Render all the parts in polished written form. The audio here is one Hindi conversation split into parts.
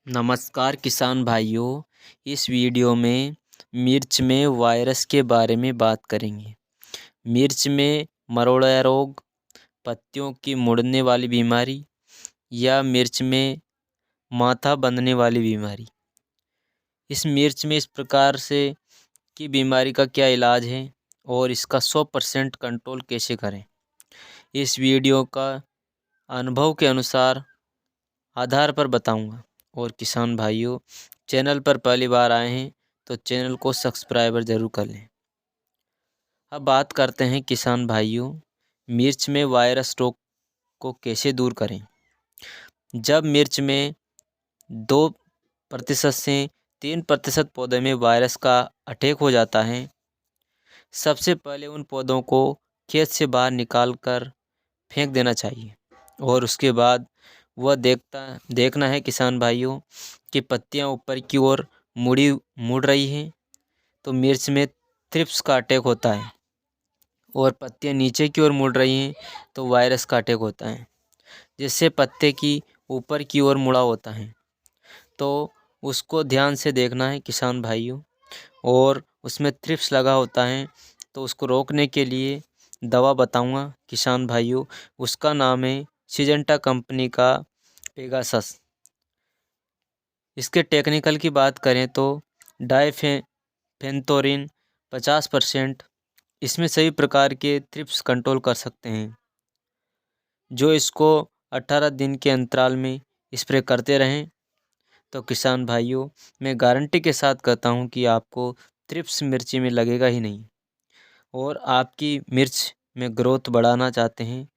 नमस्कार किसान भाइयों। इस वीडियो में मिर्च में वायरस के बारे में बात करेंगे। मिर्च में मरोड़ा रोग, पत्तियों की मुड़ने वाली बीमारी या मिर्च में माथा बंधने वाली बीमारी। इस मिर्च में इस प्रकार से की बीमारी का क्या इलाज है और इसका 100% कंट्रोल कैसे करें, इस वीडियो का अनुभव के अनुसार आधार पर बताऊंगा। और किसान भाइयों, चैनल पर पहली बार आए हैं तो चैनल को सब्सक्राइबर ज़रूर कर लें। अब बात करते हैं किसान भाइयों, मिर्च में वायरस रोग को कैसे दूर करें। जब मिर्च में 2% से 3% पौधे में वायरस का अटैक हो जाता है, सबसे पहले उन पौधों को खेत से बाहर निकाल कर फेंक देना चाहिए। और उसके बाद वह देखना है किसान भाइयों कि पत्तियां ऊपर की ओर मुड़ रही हैं तो मिर्च में थ्रिप्स का अटैक होता है, और पत्तियां नीचे की ओर मुड़ रही हैं तो वायरस का अटैक होता है, जिससे पत्ते की ऊपर की ओर मुड़ा होता है। तो उसको ध्यान से देखना है किसान भाइयों। और उसमें थ्रिप्स लगा होता है तो उसको रोकने के लिए दवा बताऊंगा किसान भाइयों। उसका नाम है सिजेंटा कंपनी का पेगासस। इसके टेक्निकल की बात करें तो डाइफेंथोरिन 50%, इसमें सभी प्रकार के थ्रिप्स कंट्रोल कर सकते हैं। जो इसको 18 दिन के अंतराल में स्प्रे करते रहें तो किसान भाइयों, मैं गारंटी के साथ कहता हूं कि आपको थ्रिप्स मिर्ची में लगेगा ही नहीं। और आपकी मिर्च में ग्रोथ बढ़ाना चाहते हैं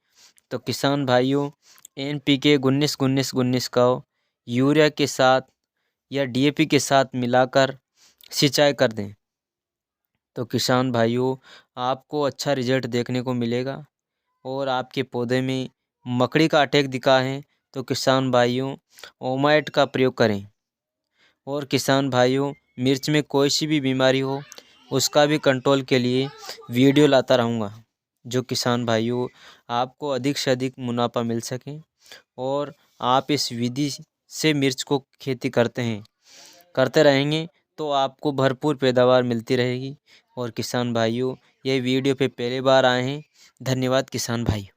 तो किसान भाइयों, NPK 19-19-19 का यूरिया के साथ या DAP के साथ मिलाकर सिंचाई कर दें तो किसान भाइयों, आपको अच्छा रिजल्ट देखने को मिलेगा। और आपके पौधे में मकड़ी का अटैक दिखा है तो किसान भाइयों, ओमाइट का प्रयोग करें। और किसान भाइयों, मिर्च में कोई सी भी बीमारी हो उसका भी कंट्रोल के लिए वीडियो लाता रहूँगा, जो किसान भाइयों आपको अधिक से अधिक मुनाफा मिल सके। और आप इस विधि से मिर्च को खेती करते रहेंगे तो आपको भरपूर पैदावार मिलती रहेगी। और किसान भाइयों, ये वीडियो पे पहली बार आए हैं, धन्यवाद किसान भाई।